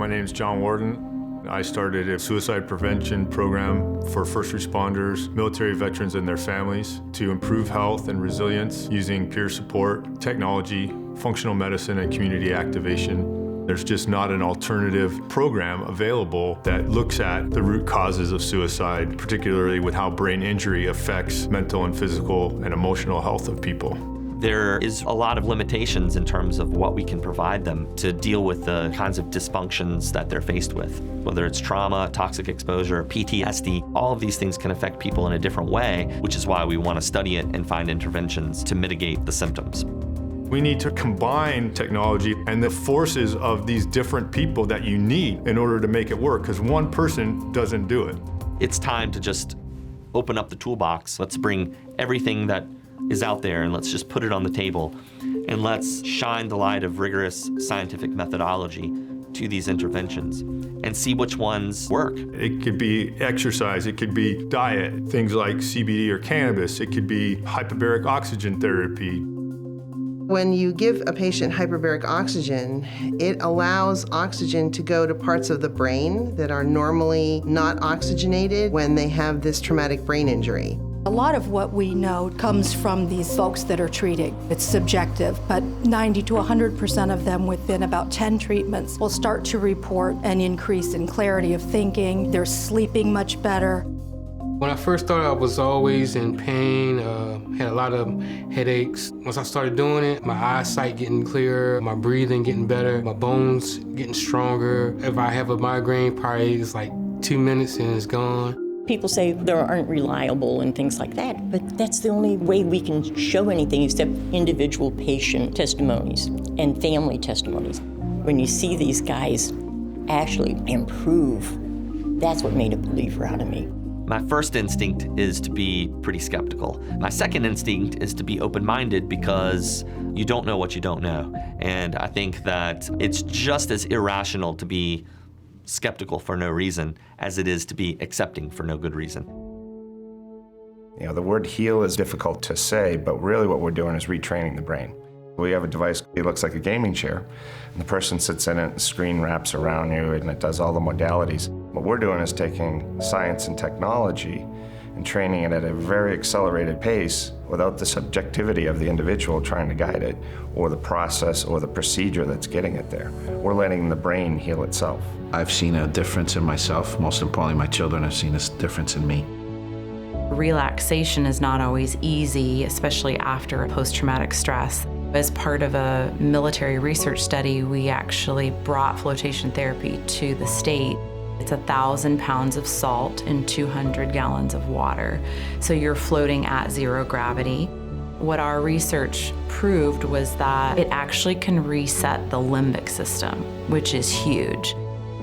My name is John Wordin. I started a suicide prevention program for first responders, military veterans, and their families to improve health and resilience using peer support, technology, functional medicine, and community activation. There's just not an alternative program available that looks at the root causes of suicide, particularly with how brain injury affects mental and physical and emotional health of people. There is a lot of limitations in terms of what we can provide them to deal with the kinds of dysfunctions that they're faced with. Whether it's trauma, toxic exposure, PTSD, all of these things can affect people in a different way, which is why we want to study it and find interventions to mitigate the symptoms. We need to combine technology and the forces of these different people that you need in order to make it work, because one person doesn't do it. It's time to just open up the toolbox. Let's bring everything that is out there and let's just put it on the table, and let's shine the light of rigorous scientific methodology to these interventions and see which ones work. It could be exercise, it could be diet, things like CBD or cannabis, it could be hyperbaric oxygen therapy. When you give a patient hyperbaric oxygen, it allows oxygen to go to parts of the brain that are normally not oxygenated when they have this traumatic brain injury. A lot of what we know comes from these folks that are treating. It's subjective, but 90 to 100% of them within about 10 treatments will start to report an increase in clarity of thinking. They're sleeping much better. When I first started, I was always in pain, had a lot of headaches. Once I started doing it, my eyesight getting clearer, my breathing getting better, my bones getting stronger. If I have a migraine, probably it's like 2 minutes and it's gone. People say they aren't reliable and things like that, but that's the only way we can show anything except individual patient testimonies and family testimonies. When you see these guys actually improve, that's what made a believer out of me. My first instinct is to be pretty skeptical. My second instinct is to be open-minded because you don't know what you don't know. And I think that it's just as irrational to be skeptical for no reason as it is to be accepting for no good reason. You know, the word heal is difficult to say, but really what we're doing is retraining the brain. We have a device, it looks like a gaming chair, and the person sits in it, the screen wraps around you, and it does all the modalities. What we're doing is taking science and technology and training it at a very accelerated pace without the subjectivity of the individual trying to guide it, or the process or the procedure that's getting it there. We're letting the brain heal itself. I've seen a difference in myself. Most importantly, my children have seen a difference in me. Relaxation is not always easy, especially after post-traumatic stress. As part of a military research study, we actually brought flotation therapy to the state. It's 1,000 pounds of salt and 200 gallons of water. So you're floating at zero gravity. What our research proved was that it actually can reset the limbic system, which is huge.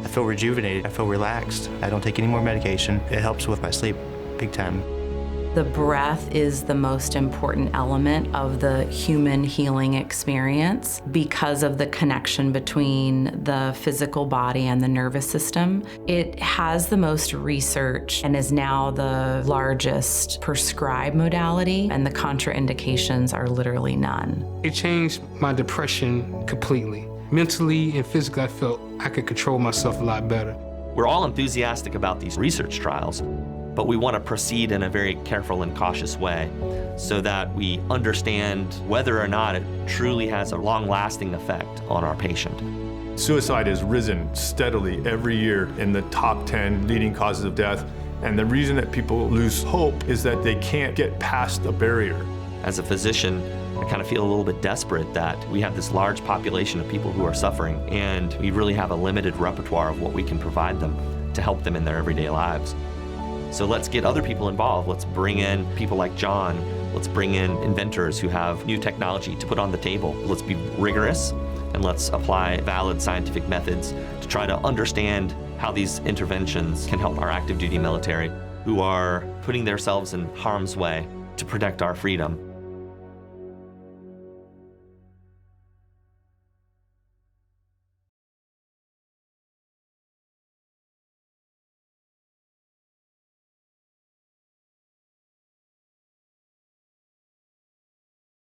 I feel rejuvenated, I feel relaxed. I don't take any more medication. It helps with my sleep big time. The breath is the most important element of the human healing experience because of the connection between the physical body and the nervous system. It has the most research and is now the largest prescribed modality, and the contraindications are literally none. It changed my depression completely. Mentally and physically, I felt I could control myself a lot better. We're all enthusiastic about these research trials, but we want to proceed in a very careful and cautious way so that we understand whether or not it truly has a long-lasting effect on our patient. Suicide has risen steadily every year in the top 10 leading causes of death, and the reason that people lose hope is that they can't get past the barrier. As a physician, I kind of feel a little bit desperate that we have this large population of people who are suffering, and we really have a limited repertoire of what we can provide them to help them in their everyday lives. So let's get other people involved. Let's bring in people like John. Let's bring in inventors who have new technology to put on the table. Let's be rigorous, and let's apply valid scientific methods to try to understand how these interventions can help our active duty military who are putting themselves in harm's way to protect our freedom.